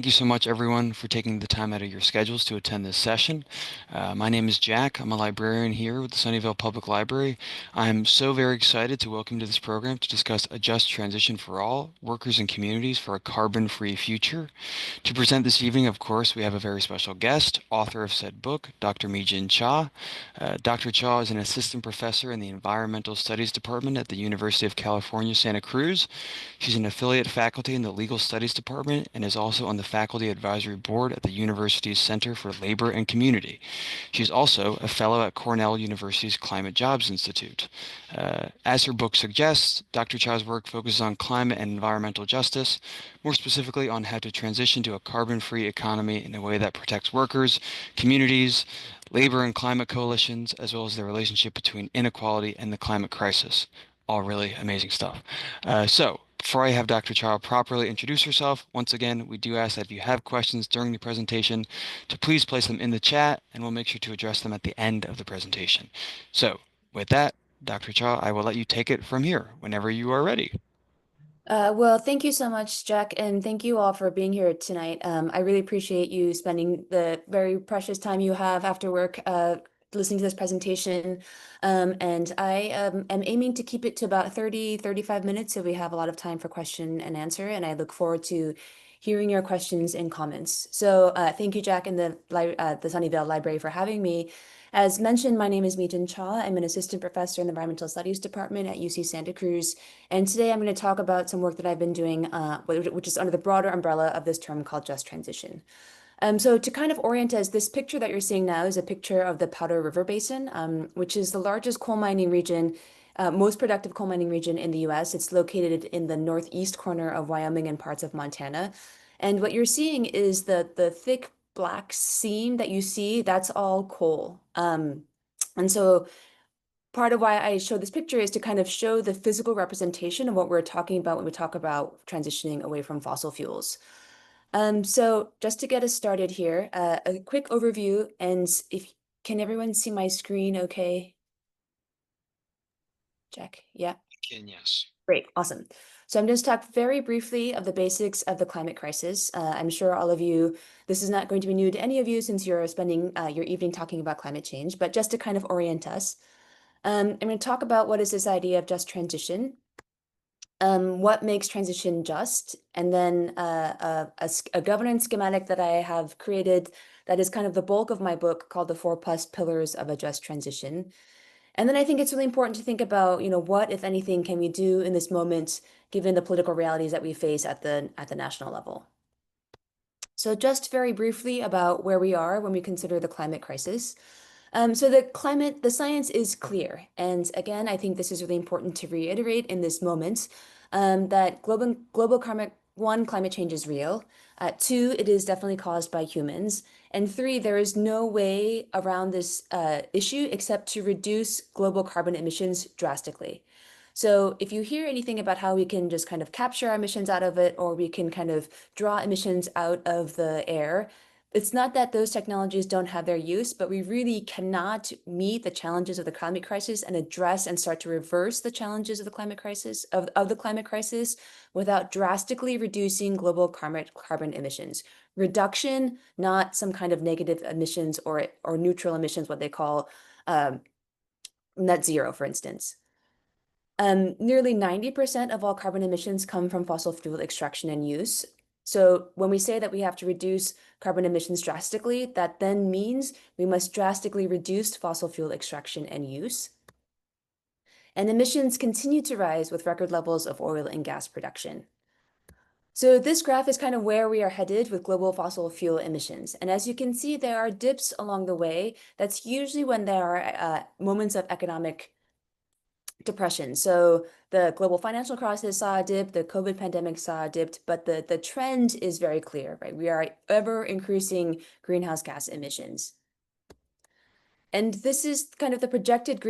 Thank you so much, everyone, for taking the time out of your schedules to attend this session. My name is Jack. I'm a librarian here with the Sunnyvale Public Library. I'm so very excited to welcome you to this program to discuss a just transition for all, workers and communities for a carbon-free future. To present this evening, of course, we have a very special guest, author of said book, Dr. Mijin Cha. Dr. Cha is an assistant professor in the Environmental Studies Department at the University of California, Santa Cruz. She's an affiliate faculty in the Legal Studies Department and is also on the Faculty Advisory Board at the university's Center for Labor and Community. She's also a fellow at Cornell University's Climate Jobs Institute. As her book suggests, Dr. Cha's work focuses on climate and environmental justice, more specifically on how to transition to a carbon-free economy in a way that protects workers, communities, labor and climate coalitions, as well as the relationship between inequality and the climate crisis. All really amazing stuff. Before I have Dr. Cha properly introduce herself, once again, we do ask that if you have questions during the presentation, to please place them in the chat, and we'll make sure to address them at the end of the presentation. So, with that, Dr. Cha, I will let you take it from here whenever you are ready. Well, thank you so much, Jack, and thank you all for being here tonight. I really appreciate you spending the very precious time you have after work listening to this presentation. And I am aiming to keep it to about 35 minutes so we have a lot of time for question and answer, and I look forward to hearing your questions and comments. So thank you, Jack, and the Sunnyvale Library for having me. As mentioned, my name is Mijin Cha. I'm an assistant professor in the Environmental Studies Department at UC Santa Cruz. And today I'm going to talk about some work that I've been doing, which is under the broader umbrella of this term called just transition. So to kind of orient us, this picture that you're seeing now is a picture of the Powder River Basin, which is the largest coal mining region, most productive coal mining region in the US. It's located in the northeast corner of Wyoming and parts of Montana. And what you're seeing is the thick black seam that you see, that's all coal. And so part of why I show this picture is to kind of show the physical representation of what we're talking about when we talk about transitioning away from fossil fuels. So just to get us started here, a quick overview, and can everyone see my screen okay? Check, yeah. Yes. Great, awesome. So I'm going to talk very briefly of the basics of the climate crisis. I'm sure all of you, this is not going to be new to any of you since you're spending your evening talking about climate change, but just to kind of orient us. I'm going to talk about what is this idea of just transition, what makes transition just, and then a governance schematic that I have created that is kind of the bulk of my book called the 4+ Pillars of a Just Transition. And then I think it's really important to think about, what, if anything, can we do in this moment, given the political realities that we face at the national level. So just very briefly about where we are when we consider the climate crisis. So the science is clear. And again, I think this is really important to reiterate in this moment, that global climate change is real. 2, it is definitely caused by humans. And 3, there is no way around this issue except to reduce global carbon emissions drastically. So if you hear anything about how we can just kind of capture our emissions out of it, or we can kind of draw emissions out of the air, it's not that those technologies don't have their use, but we really cannot meet the challenges of the climate crisis and address and start to reverse the challenges of the climate crisis, of the climate crisis, without drastically reducing global carbon emissions. Reduction, not some kind of negative emissions or neutral emissions, what they call net zero, for instance. Nearly 90% of all carbon emissions come from fossil fuel extraction and use. So when we say that we have to reduce carbon emissions drastically, that then means we must drastically reduce fossil fuel extraction and use. And emissions continue to rise with record levels of oil and gas production. So this graph is kind of where we are headed with global fossil fuel emissions. And as you can see, there are dips along the way. That's usually when there are moments of economic depression. So the global financial crisis saw a dip, the COVID pandemic saw a dip, but the trend is very clear, right? We are ever increasing greenhouse gas emissions. And this is kind of the projected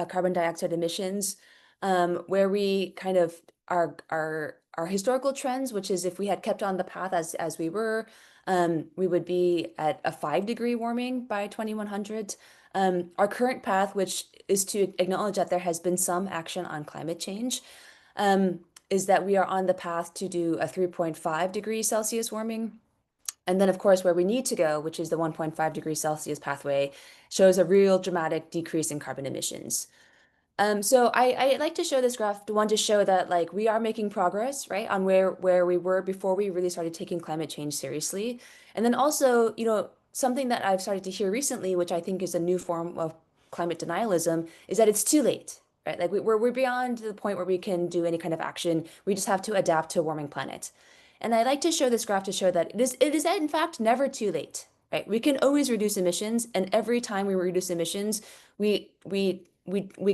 carbon dioxide emissions, where we kind of our historical trends, which is if we had kept on the path as we were, we would be at a 5-degree warming by 2100. Our current path, which is to acknowledge that there has been some action on climate change, is that we are on the path to do a 3.5 degrees Celsius warming. And then, of course, where we need to go, which is the 1.5 degrees Celsius pathway, shows a real dramatic decrease in carbon emissions. So I like to show this graph to want to show that like we are making progress, right, on where we were before we really started taking climate change seriously. And then also, something that I've started to hear recently, which I think is a new form of climate denialism, is that it's too late, right? Like we're beyond the point where we can do any kind of action. We just have to adapt to a warming planet. And I like to show this graph to show that it is in fact never too late, right? We can always reduce emissions, and every time we reduce emissions, we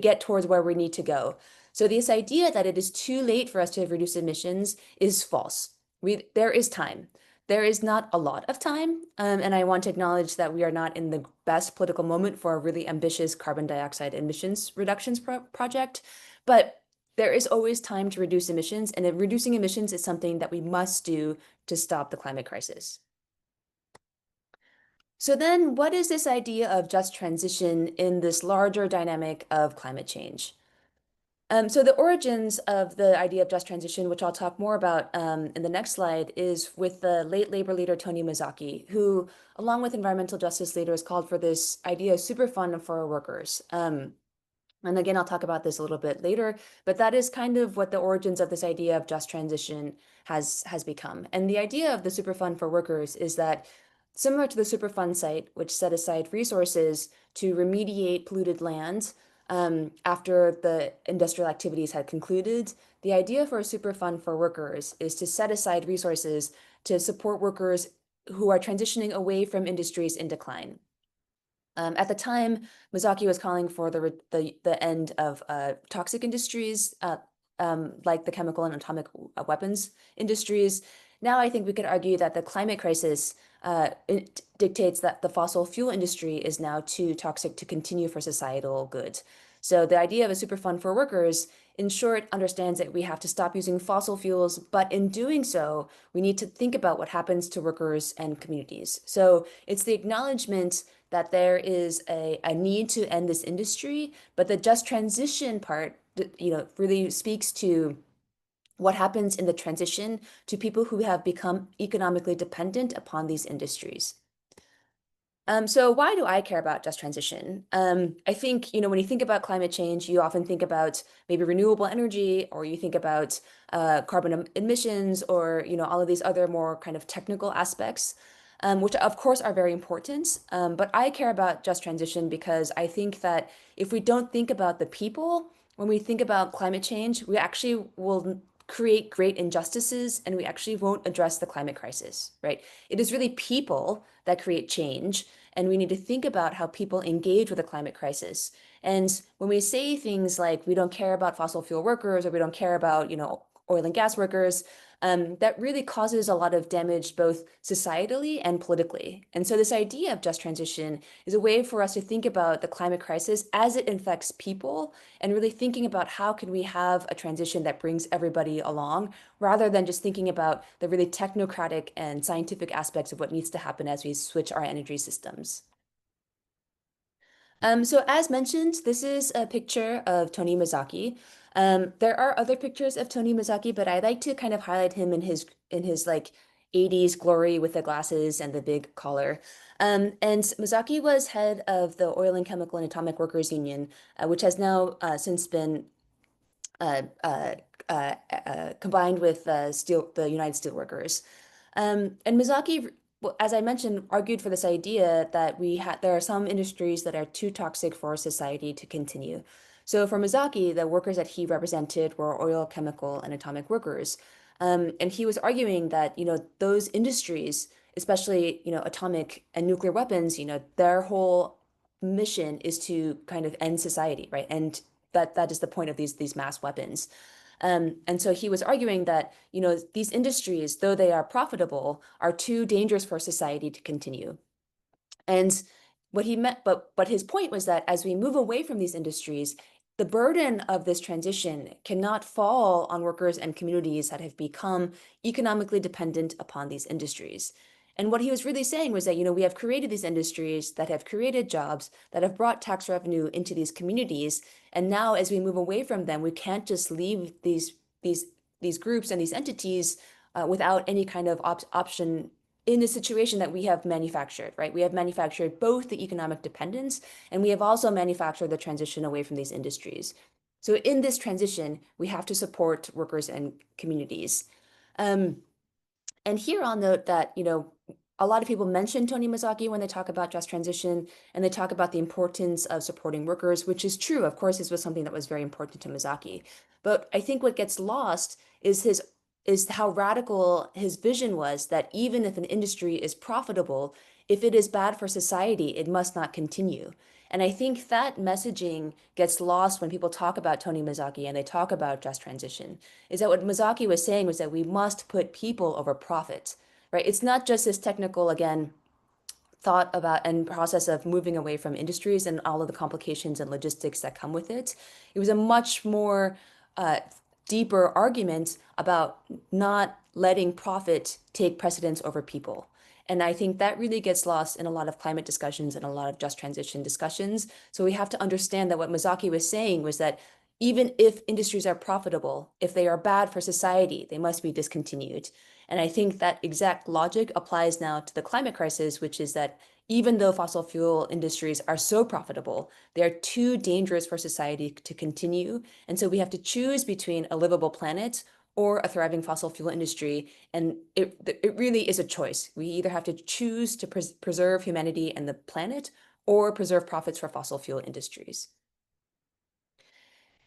get towards where we need to go. So this idea that it is too late for us to reduce emissions is false. There is time. There is not a lot of time, and I want to acknowledge that we are not in the best political moment for a really ambitious carbon dioxide emissions reductions project, but there is always time to reduce emissions, and reducing emissions is something that we must do to stop the climate crisis. So then what is this idea of just transition in this larger dynamic of climate change? So the origins of the idea of just transition, which I'll talk more about in the next slide, is with the late labor leader Tony Mazzocchi, who, along with environmental justice leaders, called for this idea of Superfund for workers. And again, I'll talk about this a little bit later, but that is kind of what the origins of this idea of just transition has become. And the idea of the Superfund for workers is that similar to the Superfund site, which set aside resources to remediate polluted land after the industrial activities had concluded, the idea for a Superfund for workers is to set aside resources to support workers who are transitioning away from industries in decline. At the time, Mazzocchi was calling for the end of toxic industries, like the chemical and atomic weapons industries. Now, I think we could argue that the climate crisis it dictates that the fossil fuel industry is now too toxic to continue for societal good. So the idea of a Superfund for workers, in short, understands that we have to stop using fossil fuels, but in doing so, we need to think about what happens to workers and communities. So it's the acknowledgement that there is a need to end this industry, but the just transition part, really speaks to what happens in the transition to people who have become economically dependent upon these industries. So why do I care about just transition? I think, when you think about climate change, you often think about maybe renewable energy, or you think about carbon emissions, or, all of these other more kind of technical aspects, which of course are very important. But I care about just transition because I think that if we don't think about the people, when we think about climate change, we actually will create great injustices, and we actually won't address the climate crisis, right? It is really people that create change, and we need to think about how people engage with the climate crisis. And when we say things like we don't care about fossil fuel workers, or we don't care about, oil and gas workers, that really causes a lot of damage both societally and politically. And so this idea of just transition is a way for us to think about the climate crisis as it affects people, and really thinking about how can we have a transition that brings everybody along, rather than just thinking about the really technocratic and scientific aspects of what needs to happen as we switch our energy systems. So as mentioned, this is a picture of Tony Mazzocchi. There are other pictures of Tony Mazzocchi, but I like to kind of highlight him in his like 80s glory with the glasses and the big collar. And Mazzocchi was head of the Oil and Chemical and Atomic Workers Union, which has now since been uh, uh, combined with the United Steelworkers. And Mizaki, well, as I mentioned, argued for this idea that there are some industries that are too toxic for society to continue. So for Mizaki, the workers that he represented were oil, chemical, and atomic workers. And he was arguing that, those industries, especially, atomic and nuclear weapons, their whole mission is to kind of end society, right? And that is the point of these mass weapons. And so he was arguing that, these industries, though they are profitable, are too dangerous for society to continue. And what he meant, but his point was that as we move away from these industries, the burden of this transition cannot fall on workers and communities that have become economically dependent upon these industries. And what he was really saying was that, we have created these industries that have created jobs, that have brought tax revenue into these communities. And now as we move away from them, we can't just leave these these groups and these entities without any kind of option in a situation that we have manufactured, right? We have manufactured both the economic dependence and we have also manufactured the transition away from these industries. So in this transition, we have to support workers and communities. Um, and here I'll note that, a lot of people mention Tony Mazzocchi when they talk about just transition, and they talk about the importance of supporting workers, which is true. Of course, this was something that was very important to Mazzocchi. But I think what gets lost is how radical his vision was that even if an industry is profitable, if it is bad for society, it must not continue. And I think that messaging gets lost when people talk about Tony Mazzocchi and they talk about just transition, is that what Mazzocchi was saying was that we must put people over profit, right? It's not just this technical, again, thought about and process of moving away from industries and all of the complications and logistics that come with it. It was a much more deeper argument about not letting profit take precedence over people. And I think that really gets lost in a lot of climate discussions and a lot of just transition discussions. So we have to understand that what Mazzocchi was saying was that even if industries are profitable, if they are bad for society, they must be discontinued. And I think that exact logic applies now to the climate crisis, which is that even though fossil fuel industries are so profitable, they are too dangerous for society to continue. And so we have to choose between a livable planet or a thriving fossil fuel industry. And it really is a choice. We either have to choose to preserve humanity and the planet or preserve profits for fossil fuel industries.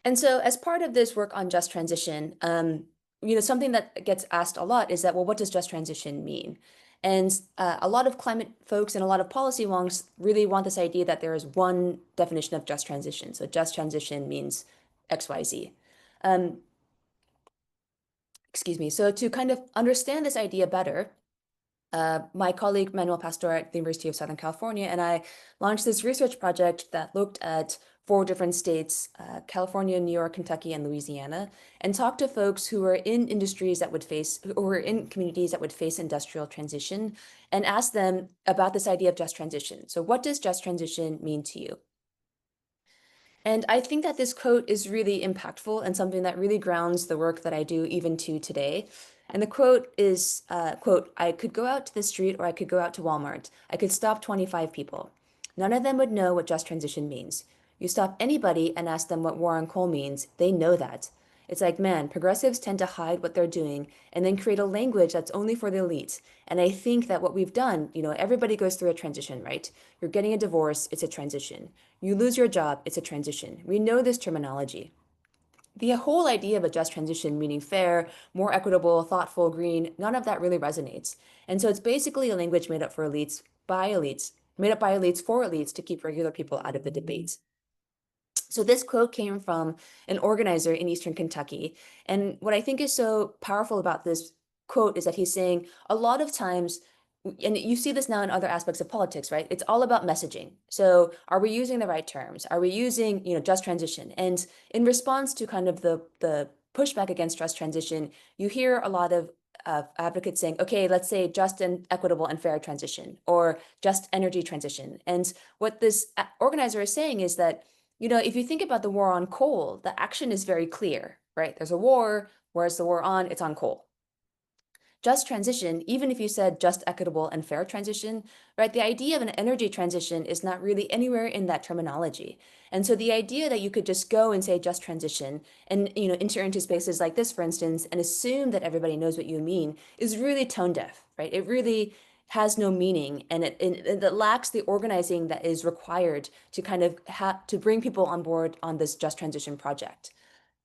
And so as part of this work on just transition, something that gets asked a lot is that, well, what does just transition mean? And a lot of climate folks and a lot of policy wonks really want this idea that there is one definition of just transition. So just transition means XYZ. Um, excuse me. So to kind of understand this idea better, my colleague Manuel Pastor at the University of Southern California and I launched this research project that looked at 4 different states, California, New York, Kentucky, and Louisiana, and talked to folks who were in industries that would face, who were in communities that would face industrial transition, and asked them about this idea of just transition. So what does just transition mean to you? And I think that this quote is really impactful and something that really grounds the work that I do even to today. And the quote is, quote, I could go out to the street or I could go out to Walmart. I could stop 25 people. None of them would know what just transition means. You stop anybody and ask them what war on coal means, they know that. It's like, man, progressives tend to hide what they're doing and then create a language that's only for the elite. And I think that what we've done, everybody goes through a transition, right? You're getting a divorce, it's a transition. You lose your job, it's a transition. We know this terminology. The whole idea of a just transition, meaning fair, more equitable, thoughtful, green, none of that really resonates. And so it's basically a language made up for elites, by elites, made up by elites for elites to keep regular people out of the debates. So this quote came from an organizer in Eastern Kentucky. And what I think is so powerful about this quote is that he's saying a lot of times, and you see this now in other aspects of politics, right? It's all about messaging. So are we using the right terms? Are we using, just transition? And in response to kind of the pushback against just transition, you hear a lot of advocates saying, okay, let's say just and equitable and fair transition or just energy transition. And what this organizer is saying is that if you think about the war on coal, the action is very clear, right? There's a war. Where's the war on? It's on coal. Just transition, even if you said just equitable and fair transition, right? The idea of an energy transition is not really anywhere in that terminology. And so the idea that you could just go and say just transition and, enter into spaces like this, for instance, and assume that everybody knows what you mean is really tone deaf, right? It really has no meaning and it lacks the organizing that is required to kind of to bring people on board on this just transition project.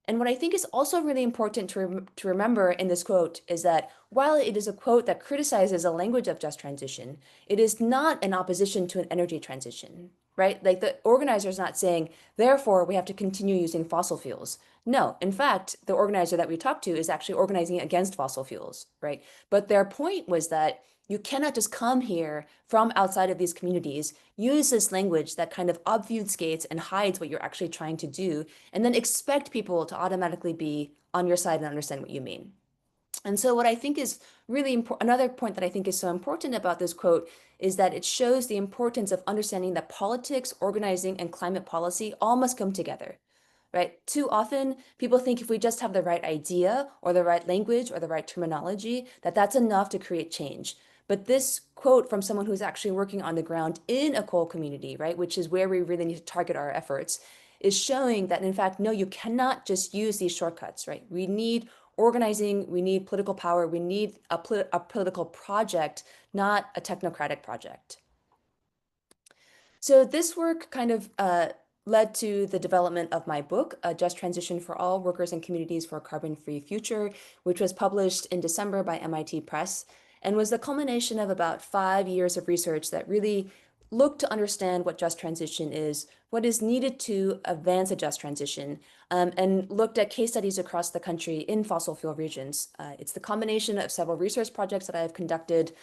And what I think is also really important to remember in this quote is that while it is a quote that criticizes a language of just transition, it is not in opposition to an energy transition, right? Like the organizer is not saying, therefore, we have to continue using fossil fuels. No, in fact, the organizer that we talked to is actually organizing against fossil fuels, right? But their point was that you cannot just come here from outside of these communities, use this language that kind of obfuscates and hides what you're actually trying to do, and then expect people to automatically be on your side and understand what you mean. And so what I think is really important, another point that I think is so important about this quote is that it shows the importance of understanding that politics, organizing, and climate policy all must come together, right? Too often, people think if we just have the right idea or the right language or the right terminology, that that's enough to create change. But this quote from someone who's actually working on the ground in a coal community, right, which is where we really need to target our efforts, is showing that, in fact, no, you cannot just use these shortcuts, right? We need organizing, we need political power, we need a political project, not a technocratic project. So this work kind of led to the development of my book, A Just Transition for All Workers and Communities for a Carbon-Free Future, which was published in December by MIT Press and was the culmination of about 5 years of research that really looked to understand what just transition is, what is needed to advance a just transition, and looked at case studies across the country in fossil fuel regions. It's the combination of several research projects that I have conducted,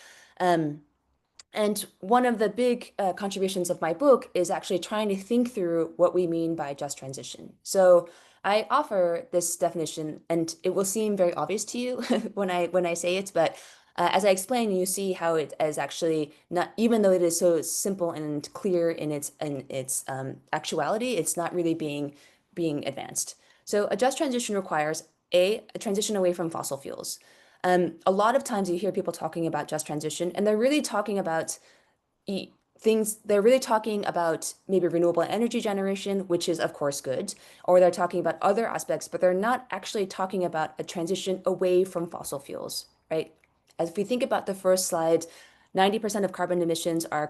and one of the big contributions of my book is actually trying to think through what we mean by just transition. So I offer this definition, and it will seem very obvious to you when I say it, but as I explain, you see how it is actually not, even though it is so simple and clear in its actuality, it's not really being advanced. So a just transition requires a transition away from fossil fuels. A lot of times you hear people talking about just transition, and they're really talking about things, they're really talking about maybe renewable energy generation, which is of course good, or they're talking about other aspects, but they're not actually talking about a transition away from fossil fuels, right? As if we think about the first slide, 90% of carbon emissions are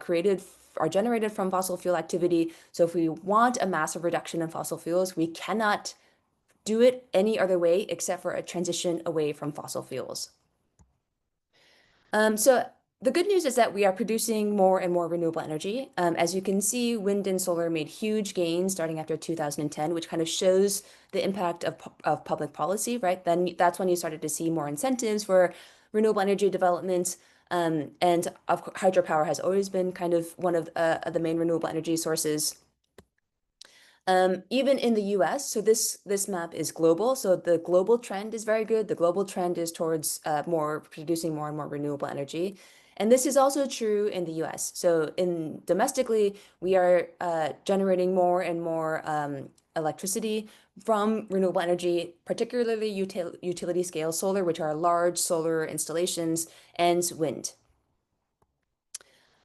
generated from fossil fuel activity. So if we want a massive reduction in fossil fuels, we cannot do it any other way except for a transition away from fossil fuels. So the good news is that we are producing more and more renewable energy. As you can see, wind and solar made huge gains starting after 2010, which kind of shows the impact of public policy, right? Then that's when you started to see more incentives for renewable energy development. And hydropower has always been kind of one of the main renewable energy sources. Even in the US, so this map is global. So the global trend is very good. The global trend is towards producing more and more renewable energy. And this is also true in the US. So domestically, we are generating more and more electricity from renewable energy, particularly utility scale solar, which are large solar installations, and wind.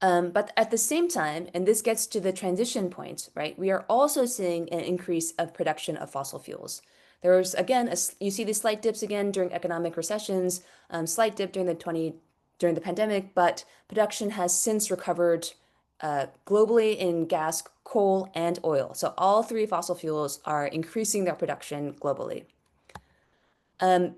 But at the same time, and this gets to the transition point, right? We are also seeing an increase of production of fossil fuels. There's again, you see these slight dips again during economic recessions, slight dip during the pandemic, but production has since recovered globally in gas, coal, and oil. So all three fossil fuels are increasing their production globally.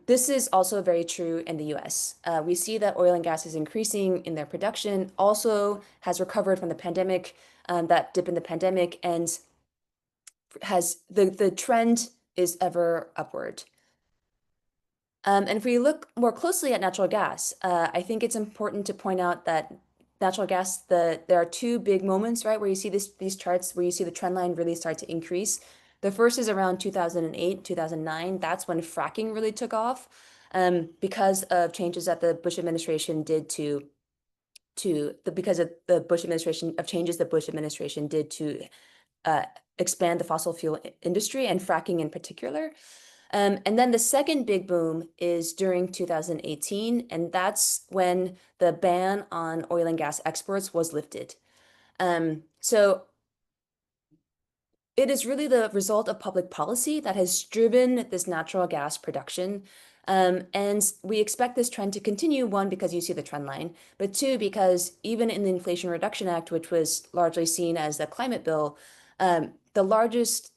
This is also very true in the US. We see that oil and gas is increasing in their production, also has recovered from the pandemic, that dip in the pandemic, and has the trend is ever upward. And if we look more closely at natural gas, I think it's important to point out that natural gas, there are two big moments, right, where you see these charts where you see the trend line really start to increase. The first is around 2008, 2009. That's when fracking really took off, because of changes that the Bush administration did because of the Bush administration of changes the Bush administration did to expand the fossil fuel industry and fracking in particular. And then the second big boom is during 2018, and that's when the ban on oil and gas exports was lifted. So it is really the result of public policy that has driven this natural gas production. And we expect this trend to continue, one, because you see the trend line, but two, because even in the Inflation Reduction Act, which was largely seen as the climate bill, there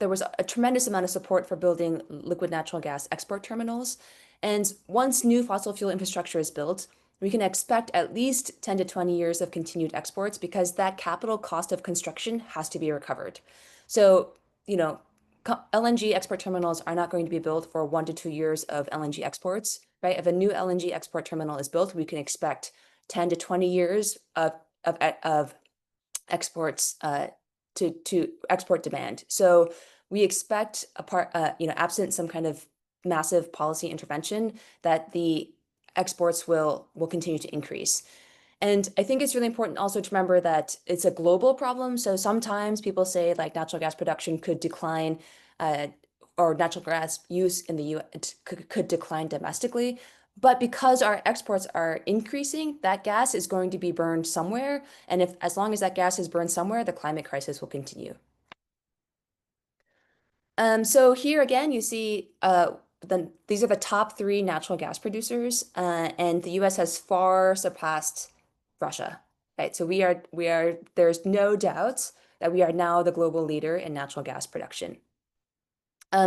was a tremendous amount of support for building liquid natural gas export terminals. And once new fossil fuel infrastructure is built, we can expect at least 10 to 20 years of continued exports because that capital cost of construction has to be recovered. So, LNG export terminals are not going to be built for 1 to 2 years of LNG exports, right? If a new LNG export terminal is built, we can expect 10 to 20 years of exports to export demand. So we expect absent some kind of massive policy intervention, that the exports will continue to increase. And I think it's really important also to remember that it's a global problem. So sometimes people say like natural gas production could decline or natural gas use in the U.S. could decline domestically. But because our exports are increasing, that gas is going to be burned somewhere. And if as long as that gas is burned somewhere, the climate crisis will continue. So here again, you see these are the top three natural gas producers, and the U.S. has far surpassed Russia, right? So there's no doubt that we are now the global leader in natural gas production.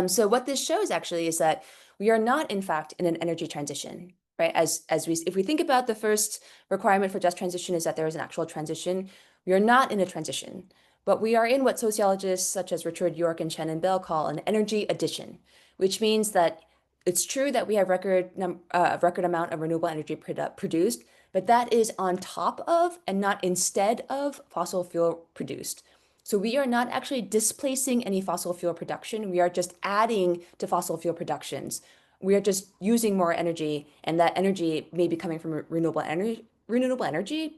So what this shows actually is that we are not, in fact, in an energy transition, right? If we think about the first requirement for just transition is that there is an actual transition, we are not in a transition, but we are in what sociologists such as Richard York and Shannon Bell call an energy addition, which means that it's true that we have record amount of renewable energy produced, but that is on top of and not instead of fossil fuel produced. So we are not actually displacing any fossil fuel production. We are just adding to fossil fuel productions. We are just using more energy, and that energy may be coming from renewable energy,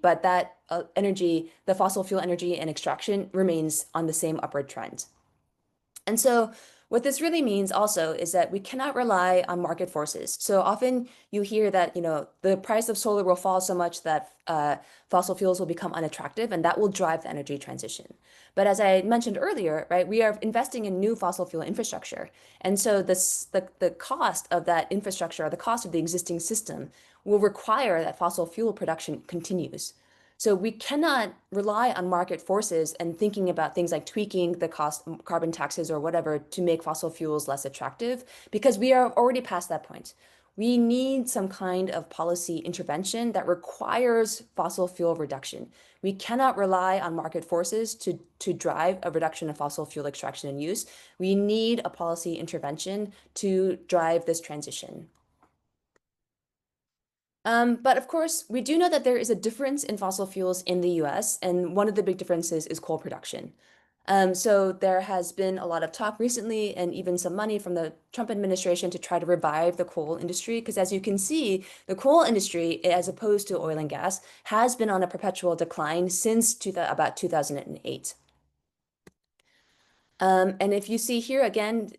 but that energy, the fossil fuel energy and extraction remains on the same upward trend. And so what this really means also is that we cannot rely on market forces. So often you hear that, the price of solar will fall so much that fossil fuels will become unattractive, and that will drive the energy transition. But as I mentioned earlier, right, we are investing in new fossil fuel infrastructure. And so the cost of that infrastructure, or the cost of the existing system, will require that fossil fuel production continues. So we cannot rely on market forces and thinking about things like tweaking the cost, carbon taxes or whatever to make fossil fuels less attractive, because we are already past that point. We need some kind of policy intervention that requires fossil fuel reduction. We cannot rely on market forces to drive a reduction in fossil fuel extraction and use. We need a policy intervention to drive this transition. But of course, we do know that there is a difference in fossil fuels in the US, and one of the big differences is coal production. So there has been a lot of talk recently and even some money from the Trump administration to try to revive the coal industry. Because as you can see, the coal industry, as opposed to oil and gas, has been on a perpetual decline since about 2008. And if you see here again,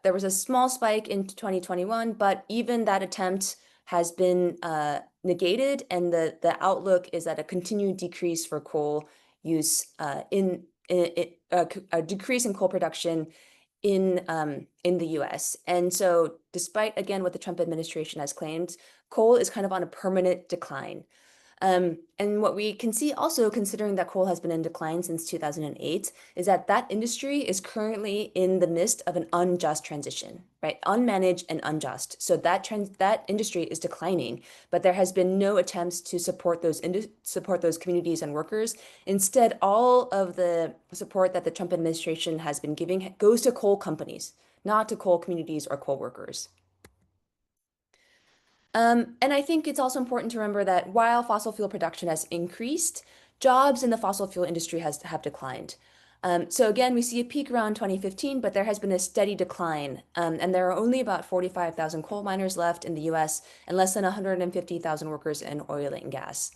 there was a small spike in 2021, but even that attempt has been negated, and the outlook is that a continued decrease for coal use a decrease in coal production in the U.S. And so, despite again what the Trump administration has claimed, coal is kind of on a permanent decline. And what we can see also, considering that coal has been in decline since 2008, is that that industry is currently in the midst of an unjust transition, right? Unmanaged and unjust. So that industry is declining, but there has been no attempts to support those communities and workers. Instead, all of the support that the Trump administration has been giving goes to coal companies, not to coal communities or coal workers. And I think it's also important to remember that while fossil fuel production has increased, jobs in the fossil fuel industry have declined. So again, we see a peak around 2015, but there has been a steady decline. And there are only about 45,000 coal miners left in the US and less than 150,000 workers in oil and gas.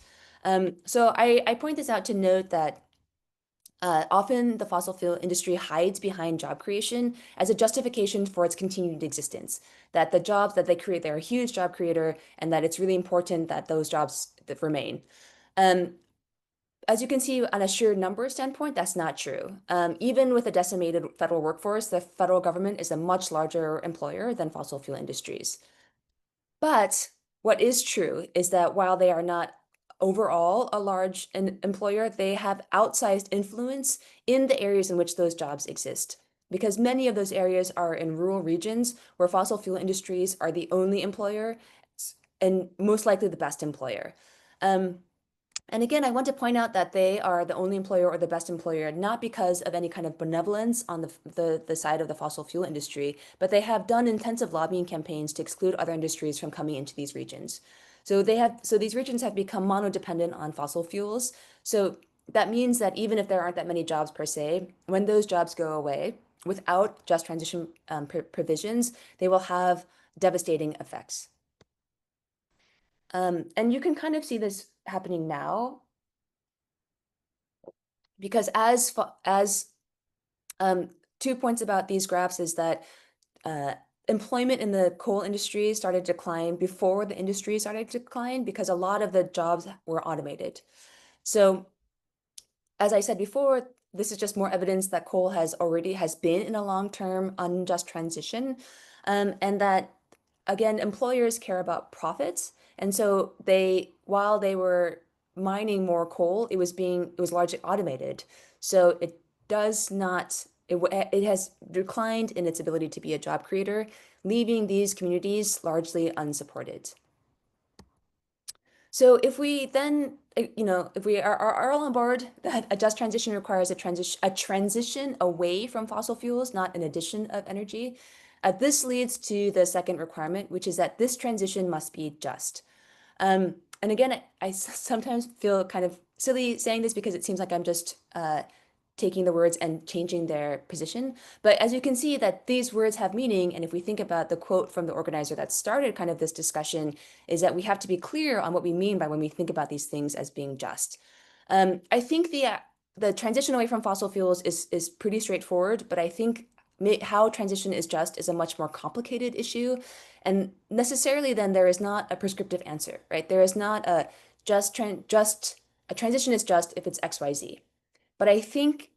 So I point this out to note that often the fossil fuel industry hides behind job creation as a justification for its continued existence, that the jobs that they create, they're a huge job creator, and that it's really important that those jobs that remain. As you can see, on a sheer number standpoint, that's not true. Even with a decimated federal workforce, the federal government is a much larger employer than fossil fuel industries. But what is true is that while they are not overall a large employer, they have outsized influence in the areas in which those jobs exist. Because many of those areas are in rural regions where fossil fuel industries are the only employer and most likely the best employer. And again, I want to point out that they are the only employer or the best employer, not because of any kind of benevolence on the side of the fossil fuel industry, but they have done intensive lobbying campaigns to exclude other industries from coming into these regions. So these regions have become monodependent on fossil fuels. So that means that even if there aren't that many jobs per se, when those jobs go away, without just transition provisions, they will have devastating effects. And you can kind of see this happening now, because as 2 points about these graphs is that employment in the coal industry started to decline before the industry started to decline because a lot of the jobs were automated. So as I said before, this is just more evidence that coal has been in a long-term unjust transition, and that again, employers care about profits, and so while they were mining more coal, it was largely automated. So it does not it has declined in its ability to be a job creator, leaving these communities largely unsupported. So if we then, if we are all on board that a just transition requires a transition away from fossil fuels, not an addition of energy, this leads to the second requirement, which is that this transition must be just. And again, I sometimes feel kind of silly saying this because it seems like I'm just taking the words and changing their position. But as you can see that these words have meaning, and if we think about the quote from the organizer that started kind of this discussion, is that we have to be clear on what we mean by when we think about these things as being just. I think the transition away from fossil fuels is pretty straightforward, but I think how transition is just is a much more complicated issue. And necessarily then there is not a prescriptive answer, right? There is not a a transition is just if it's XYZ. But I think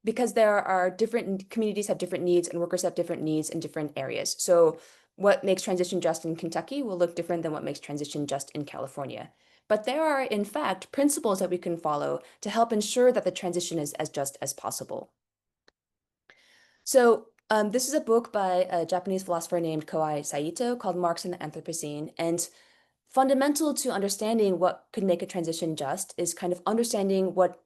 because there are different communities have different needs and workers have different needs in different areas. So what makes transition just in Kentucky will look different than what makes transition just in California. But there are, in fact, principles that we can follow to help ensure that the transition is as just as possible. So this is a book by a Japanese philosopher named Kohei Saito called Marx and the Anthropocene. And fundamental to understanding what could make a transition just is kind of understanding what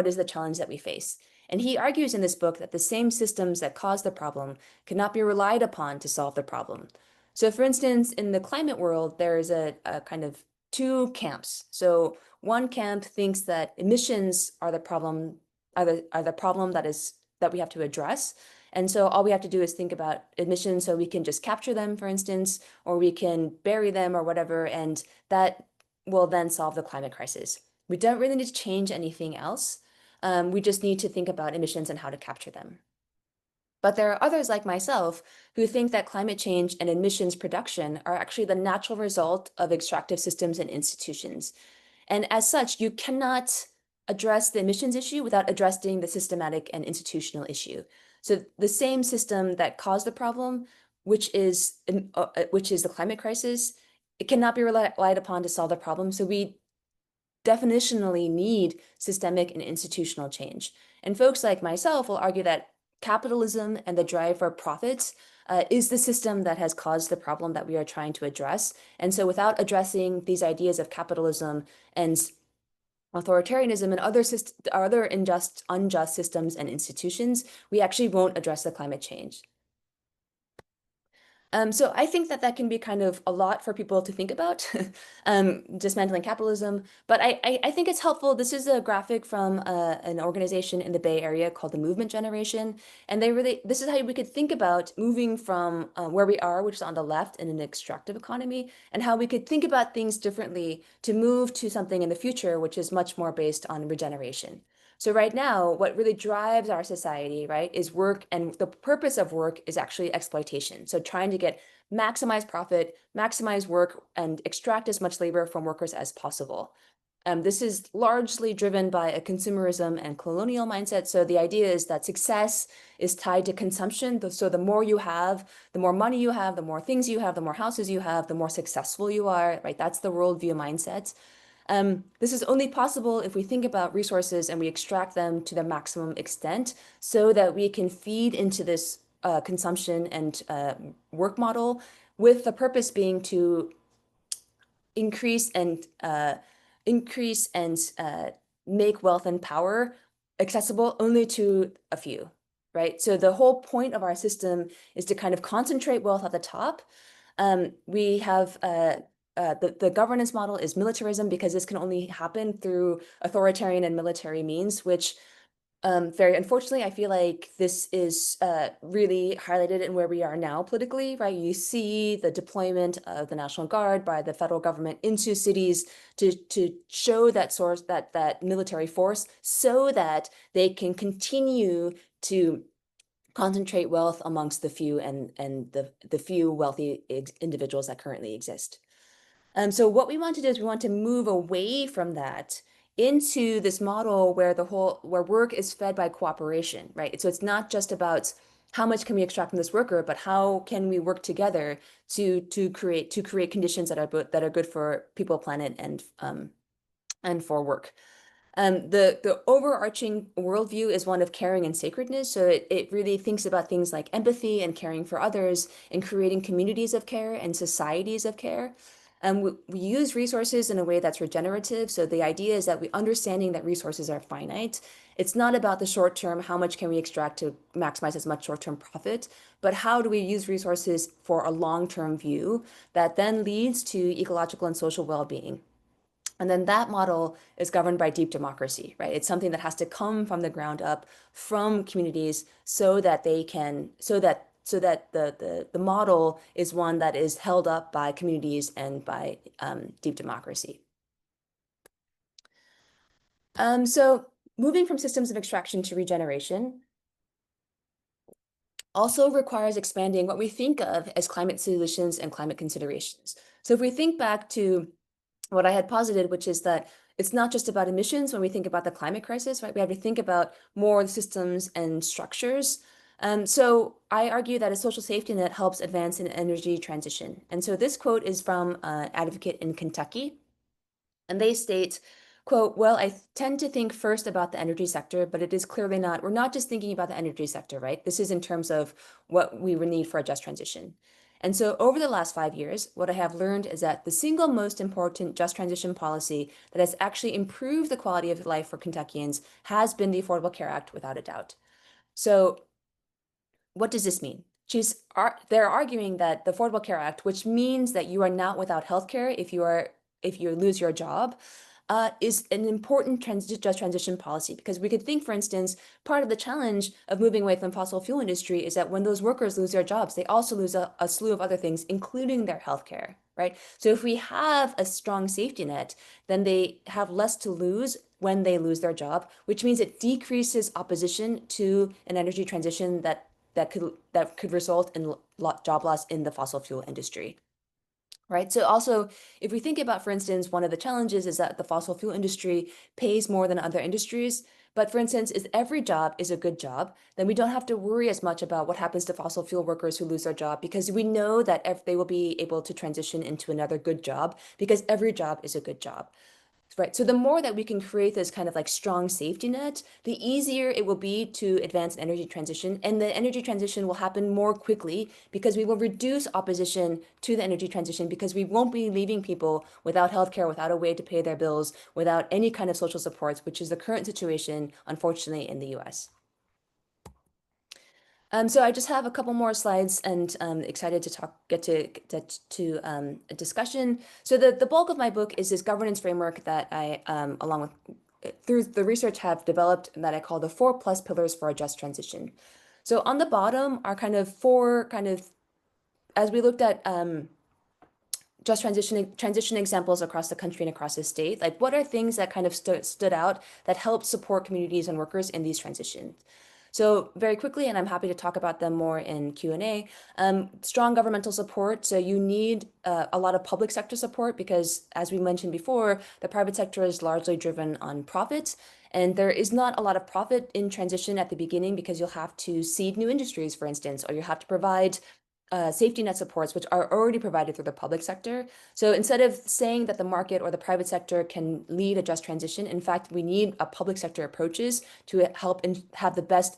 is the challenge that we face. And he argues in this book that the same systems that cause the problem cannot be relied upon to solve the problem. So for instance, in the climate world, there is a kind of two camps. So one camp thinks that emissions are the problem, are the problem that we have to address. And so all we have to do is think about emissions so we can just capture them, for instance, or we can bury them or whatever, and that will then solve the climate crisis. We don't really need to change anything else. We just need to think about emissions and how to capture them. But there are others like myself who think that climate change and emissions production are actually the natural result of extractive systems and institutions. And as such, you cannot address the emissions issue without addressing the systematic and institutional issue. So the same system that caused the problem, which is the climate crisis, it cannot be relied upon to solve the problem. So we definitionally need systemic and institutional change. And folks like myself will argue that capitalism and the drive for profits is the system that has caused the problem that we are trying to address. And so without addressing these ideas of capitalism and authoritarianism and other unjust systems and institutions, we actually won't address the climate change. So I think that can be kind of a lot for people to think about, dismantling capitalism. But I think it's helpful. This is a graphic from an organization in the Bay Area called the Movement Generation. And this is how we could think about moving from where we are, which is on the left in an extractive economy, and how we could think about things differently to move to something in the future, which is much more based on regeneration. So right now, what really drives our society, right, is work, and the purpose of work is actually exploitation. So trying to get maximize profit, maximize work, and extract as much labor from workers as possible. This is largely driven by a consumerism and colonial mindset. So the idea is that success is tied to consumption. So the more you have, the more money you have, the more things you have, the more houses you have, the more successful you are, right? That's the worldview mindset. This is only possible if we think about resources and we extract them to the maximum extent so that we can feed into this consumption and work model, with the purpose being to increase and make wealth and power accessible only to a few, right? So the whole point of our system is to kind of concentrate wealth at the top. We have the governance model is militarism, because this can only happen through authoritarian and military means, which very unfortunately, I feel like this is really highlighted in where we are now politically, right? You see the deployment of the National Guard by the federal government into cities to show that military force so that they can continue to concentrate wealth amongst the few and the few wealthy individuals that currently exist. So what we want to do is we want to move away from that into this model where where work is fed by cooperation, right? So it's not just about how much can we extract from this worker, but how can we work together to create conditions that are good for people, planet, and for work. The overarching worldview is one of caring and sacredness. So it really thinks about things like empathy and caring for others and creating communities of care and societies of care. We use resources in a way that's regenerative. So the idea is that we understanding that resources are finite. It's not about the short term, how much can we extract to maximize as much short-term profit, but how do we use resources for a long-term view that then leads to ecological and social well-being. And then that model is governed by deep democracy, right? It's something that has to come from the ground up from communities so that they can, so that the model is one that is held up by communities and by deep democracy. So moving from systems of extraction to regeneration also requires expanding what we think of as climate solutions and climate considerations. So if we think back to what I had posited, which is that it's not just about emissions when we think about the climate crisis, right? We have to think about more systems and structures. So I argue that a social safety net helps advance an energy transition. And so this quote is from an advocate in Kentucky. And they state, quote, well, I tend to think first about the energy sector, but it is clearly not, we're not just thinking about the energy sector, right? This is in terms of what we would need for a just transition. And so over the last 5 years, what I have learned is that the single most important just transition policy that has actually improved the quality of life for Kentuckians has been the Affordable Care Act, without a doubt. So what does this mean? They're arguing that the Affordable Care Act, which means that you are not without health care if you lose your job, is an important just transition policy, because we could think, for instance, part of the challenge of moving away from fossil fuel industry is that when those workers lose their jobs, they also lose a slew of other things, including their healthcare, right? So if we have a strong safety net, then they have less to lose when they lose their job, which means it decreases opposition to an energy transition that could result in job loss in the fossil fuel industry. Right. So also, if we think about, for instance, one of the challenges is that the fossil fuel industry pays more than other industries. But for instance, if every job is a good job, then we don't have to worry as much about what happens to fossil fuel workers who lose their job, because we know that if they will be able to transition into another good job, because every job is a good job. Right. So the more that we can create this kind of like strong safety net, the easier it will be to advance energy transition. And the energy transition will happen more quickly because we will reduce opposition to the energy transition, because we won't be leaving people without healthcare, without a way to pay their bills, without any kind of social supports, which is the current situation, unfortunately, in the US. So I just have a couple more slides, and excited to get to a discussion. So the bulk of my book is this governance framework that I, along with through the research, have developed, that I call the 4+ pillars for a just transition. So on the bottom are kind of four as we looked at just transition examples across the country and across the state, like what are things that kind of stood out that help support communities and workers in these transitions. So very quickly, and I'm happy to talk about them more in Q&A, strong governmental support. So you need a lot of public sector support, because as we mentioned before, the private sector is largely driven on profits. And there is not a lot of profit in transition at the beginning, because you'll have to seed new industries, for instance, or you have to provide safety net supports, which are already provided through the public sector. So instead of saying that the market or the private sector can lead a just transition, in fact, we need a public sector approaches to help and have the best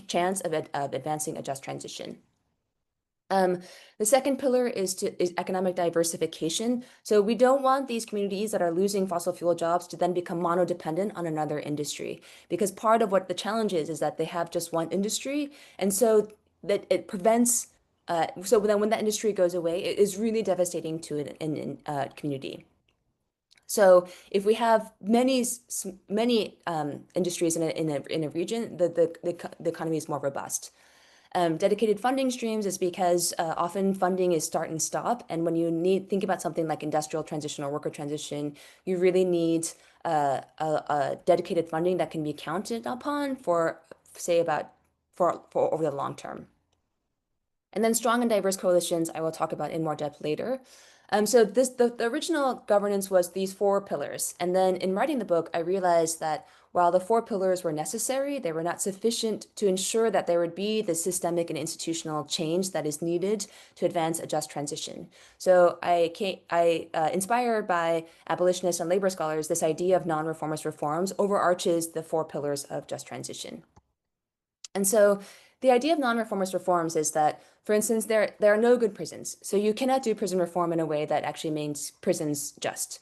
chance of advancing a just transition. The second pillar is economic diversification. So we don't want these communities that are losing fossil fuel jobs to then become monodependent on another industry, because part of what the challenge is that they have just one industry, and so that it prevents. So then when that industry goes away, it is really devastating to a community. So if we have many industries in a region, the economy is more robust. Dedicated funding streams is because often funding is start and stop. And when you think about something like industrial transition or worker transition, you really need a dedicated funding that can be counted upon for, say, about for over the long term. And then strong and diverse coalitions, I will talk about in more depth later. So the original governance was these four pillars. And then in writing the book, I realized that while the four pillars were necessary, they were not sufficient to ensure that there would be the systemic and institutional change that is needed to advance a just transition. So inspired by abolitionists and labor scholars, this idea of non-reformist reforms overarches the four pillars of just transition. And so the idea of non-reformist reforms is that, for instance, there are no good prisons. So you cannot do prison reform in a way that actually makes prisons just.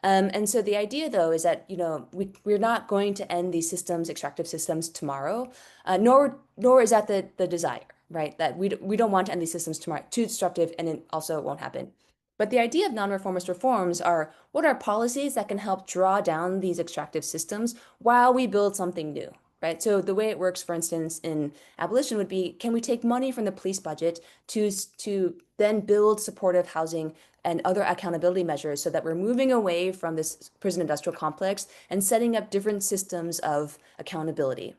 And so the idea, though, is that, we're not going to end these systems, extractive systems, tomorrow, nor is that the desire, right? That we don't want to end these systems tomorrow, too disruptive, and it also won't happen. But the idea of non-reformist reforms are what are policies that can help draw down these extractive systems while we build something new, right? So the way it works, for instance, in abolition would be, can we take money from the police budget to then build supportive housing and other accountability measures so that we're moving away from this prison industrial complex and setting up different systems of accountability.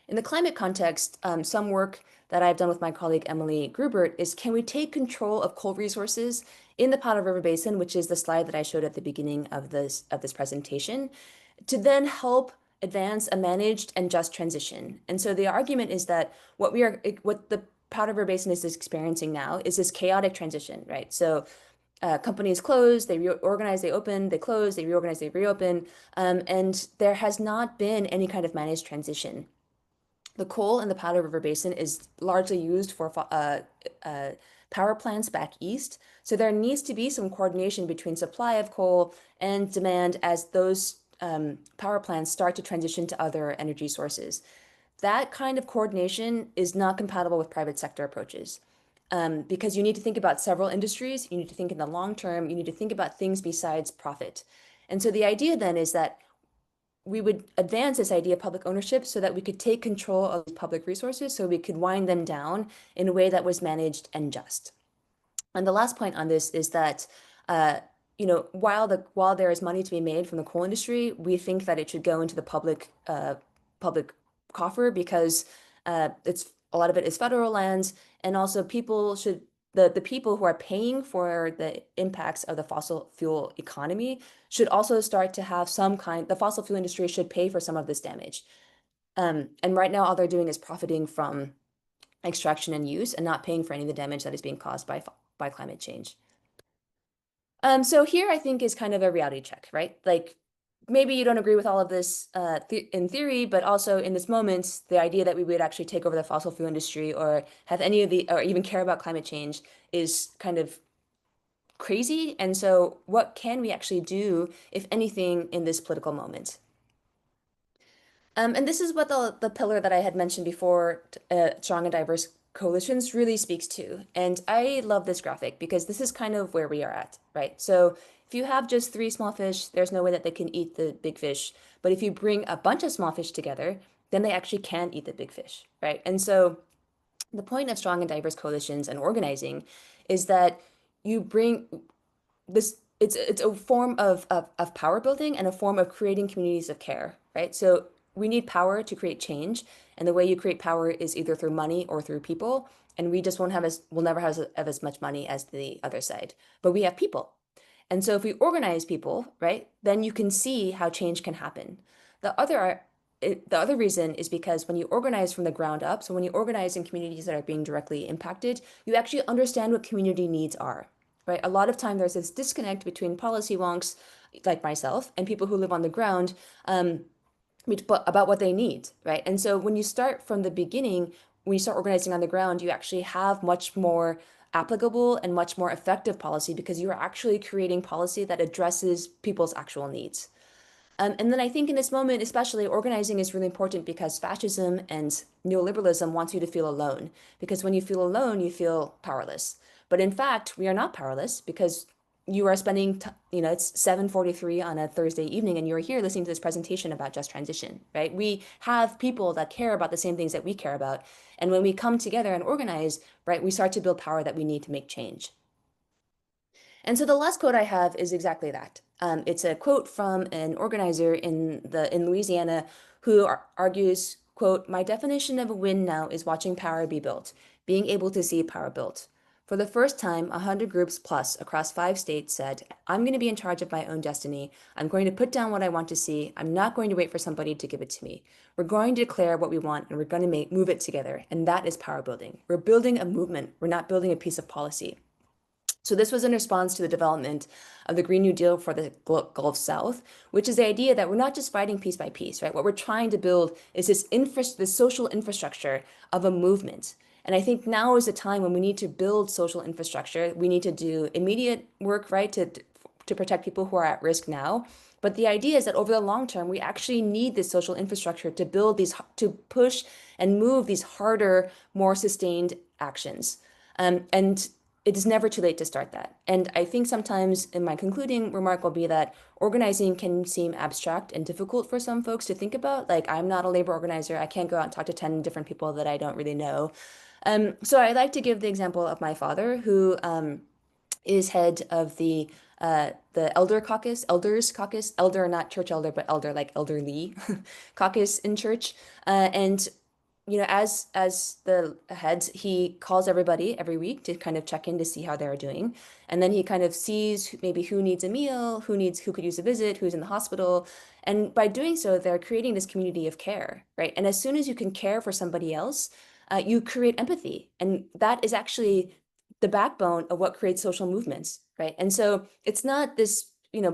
In the climate context, some work that I've done with my colleague Emily Grubert is, can we take control of coal resources in the Powder River Basin, which is the slide that I showed at the beginning of this presentation, to then help advance a managed and just transition. And so the argument is that what the Powder River Basin is experiencing now is this chaotic transition, right? So companies close, they reorganize, they open, they close, they reorganize, they reopen, and there has not been any kind of managed transition. The coal in the Powder River Basin is largely used for power plants back east. So there needs to be some coordination between supply of coal and demand as those power plants start to transition to other energy sources. That kind of coordination is not compatible with private sector approaches. Because you need to think about several industries, you need to think in the long term, you need to think about things besides profit. And so the idea then is that we would advance this idea of public ownership so that we could take control of public resources, so we could wind them down in a way that was managed and just. And the last point on this is that, while there is money to be made from the coal industry, we think that it should go into the public coffer because it's a lot of it is federal lands, and also the people who are paying for the impacts of the fossil fuel economy should also start to have the fossil fuel industry should pay for some of this damage. And right now, all they're doing is profiting from extraction and use and not paying for any of the damage that is being caused by climate change. So here I think is kind of a reality check, right? Like maybe you don't agree with all of this in theory, but also in this moment, the idea that we would actually take over the fossil fuel industry or have or even care about climate change is kind of crazy. And so what can we actually do, if anything, in this political moment? And this is what the pillar that I had mentioned before, strong and diverse coalitions, really speaks to. And I love this graphic because this is kind of where we are at, right? So if you have just three small fish, there's no way that they can eat the big fish. But if you bring a bunch of small fish together, then they actually can eat the big fish, right? And so the point of strong and diverse coalitions and organizing is that you bring this it's a form of power building and a form of creating communities of care, right? So we need power to create change, and the way you create power is either through money or through people. And we just we'll never have as much money as the other side, but we have people. And so if we organize people, right, then you can see how change can happen. The other the other reason is because when you organize from the ground up, so when you organize in communities that are being directly impacted, you actually understand what community needs are, right? A lot of time there's this disconnect between policy wonks like myself and people who live on the ground about what they need, right? And so when you start from the beginning, when you start organizing on the ground, you actually have much more applicable and much more effective policy because you are actually creating policy that addresses people's actual needs. And then I think in this moment, especially, organizing is really important because fascism and neoliberalism wants you to feel alone. Because when you feel alone, you feel powerless. But in fact, we are not powerless because you are spending, it's 7:43 on a Thursday evening and you're here listening to this presentation about just transition, right? We have people that care about the same things that we care about. And when we come together and organize, right, we start to build power that we need to make change. And so the last quote I have is exactly that. It's a quote from an organizer in Louisiana who argues, quote, "My definition of a win now is watching power be built, being able to see power built. For the first time, 100 groups plus across 5 states said, I'm going to be in charge of my own destiny. I'm going to put down what I want to see. I'm not going to wait for somebody to give it to me. We're going to declare what we want and we're going to move it together. And that is power building. We're building a movement. We're not building a piece of policy." So this was in response to the development of the Green New Deal for the Gulf South, which is the idea that we're not just fighting piece by piece, right? What we're trying to build is this social infrastructure of a movement. And I think now is the time when we need to build social infrastructure. We need to do immediate work, right, to protect people who are at risk now. But the idea is that over the long term, we actually need this social infrastructure to build these, to push and move these harder, more sustained actions. And it is never too late to start that. And I think sometimes in my concluding remark will be that organizing can seem abstract and difficult for some folks to think about. Like, I'm not a labor organizer. I can't go out and talk to 10 different people that I don't really know. So I like to give the example of my father, who is head of the elders caucus, elder, not church elder, but elder, like elderly caucus in church. And as the head, he calls everybody every week to kind of check in to see how they're doing. And then he kind of sees maybe who needs a meal, who could use a visit, who's in the hospital. And by doing so, they're creating this community of care, right? And as soon as you can care for somebody else, you create empathy. And that is actually the backbone of what creates social movements, right? And so it's not this,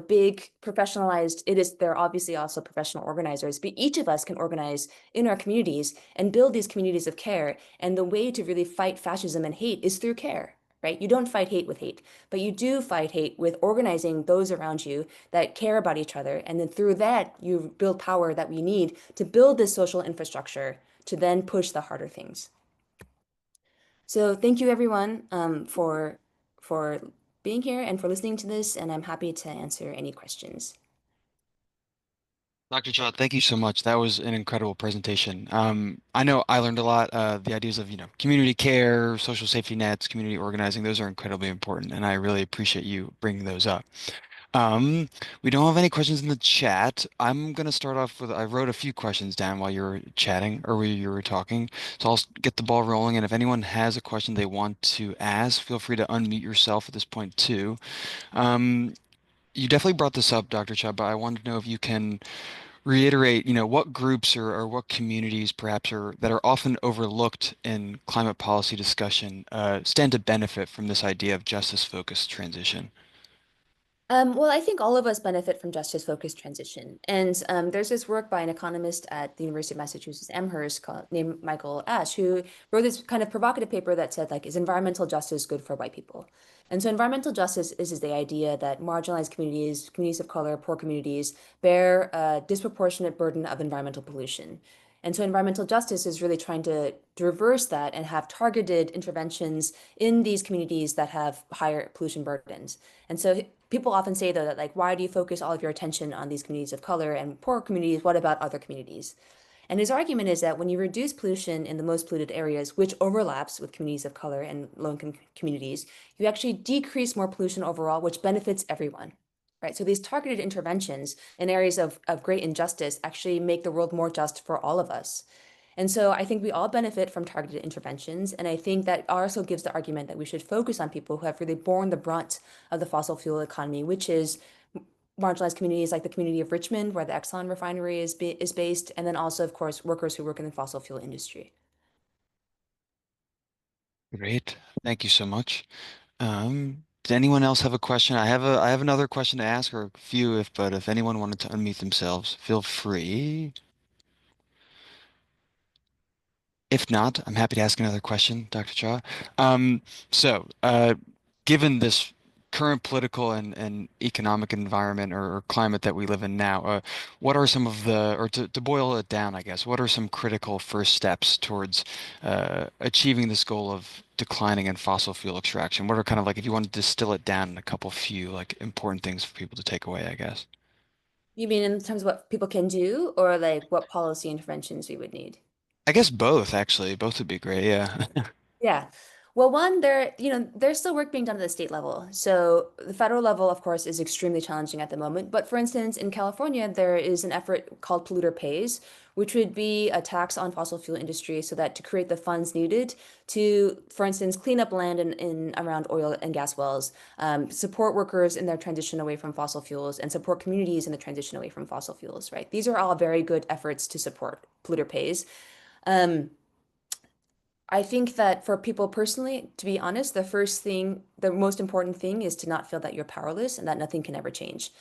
big professionalized, they're obviously also professional organizers, but each of us can organize in our communities and build these communities of care. And the way to really fight fascism and hate is through care, right? You don't fight hate with hate, but you do fight hate with organizing those around you that care about each other. And then through that, you build power that we need to build this social infrastructure to then push the harder things. So thank you everyone for being here and for listening to this, and I'm happy to answer any questions. Dr. Cha, thank you so much. That was an incredible presentation. I know I learned a lot. The ideas of, community care, social safety nets, community organizing, those are incredibly important, and I really appreciate you bringing those up. Um, we don't have any questions in the chat. I'm gonna start off with, I wrote a few questions down while you were chatting or while you were talking. So I'll get the ball rolling. And if anyone has a question they want to ask, feel free to unmute yourself at this point too. Um, you definitely brought this up, Dr. Chubb, but I wanted to know if you can reiterate, what groups or what communities perhaps are that are often overlooked in climate policy discussion stand to benefit from this idea of justice-focused transition. Well, I think all of us benefit from justice-focused transition. And there's this work by an economist at the University of Massachusetts Amherst named Michael Ash, who wrote this kind of provocative paper that said, like, is environmental justice good for white people? And so environmental justice is the idea that marginalized communities, communities of color, poor communities, bear a disproportionate burden of environmental pollution. And so environmental justice is really trying to reverse that and have targeted interventions in these communities that have higher pollution burdens. And so people often say, though, that, like, why do you focus all of your attention on these communities of color and poor communities? What about other communities? And his argument is that when you reduce pollution in the most polluted areas, which overlaps with communities of color and low-income communities, you actually decrease more pollution overall, which benefits everyone. Right. So these targeted interventions in areas of great injustice actually make the world more just for all of us. And so I think we all benefit from targeted interventions. And I think that also gives the argument that we should focus on people who have really borne the brunt of the fossil fuel economy, which is marginalized communities like the community of Richmond, where the Exxon refinery is based, and then also, of course, workers who work in the fossil fuel industry. Great. Thank you so much. Did anyone else have a question? I have another question to ask, or a few, but if anyone wanted to unmute themselves, feel free. If not, I'm happy to ask another question, Dr. Cha. Um, so, given this current political and economic environment or climate that we live in now, what are some of or to boil it down, I guess, what are some critical first steps towards achieving this goal of declining in fossil fuel extraction? What are kind of like, if you want to distill it down in a couple few like important things for people to take away, I guess? You mean in terms of what people can do, or like what policy interventions we would need? I guess both, actually. Both would be great, yeah. Yeah. Well, one, there's still work being done at the state level. So the federal level, of course, is extremely challenging at the moment. But for instance, in California, there is an effort called polluter pays, which would be a tax on fossil fuel industry so that to create the funds needed to, for instance, clean up land in around oil and gas wells, support workers in their transition away from fossil fuels, and support communities in the transition away from fossil fuels, right? These are all very good efforts to support polluter pays. Um, I think that for people personally, to be honest, the most important thing is to not feel that you're powerless and that nothing can ever change.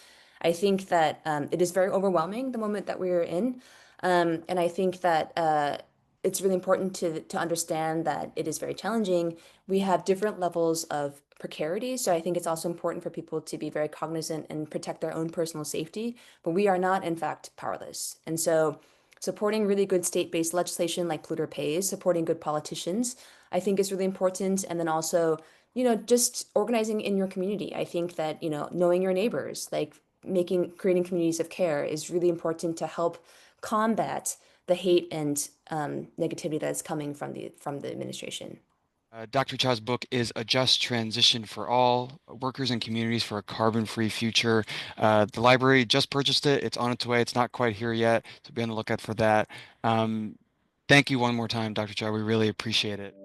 I think that it is very overwhelming the moment that we're in. And I think that it's really important to understand that it is very challenging. We have different levels of precarity. So I think it's also important for people to be very cognizant and protect their own personal safety. But we are not, in fact, powerless. And so supporting really good state-based legislation like polluter pays, supporting good politicians, I think is really important. And then also, just organizing in your community. I think that, knowing your neighbors, like creating communities of care is really important to help combat the hate and negativity that is coming from the administration. Dr. Cha's book is A Just Transition for All, Workers and Communities for a Carbon-Free Future. The library just purchased it. It's on its way. It's not quite here yet, so be on the lookout for that. Thank you one more time, Dr. Cha. We really appreciate it.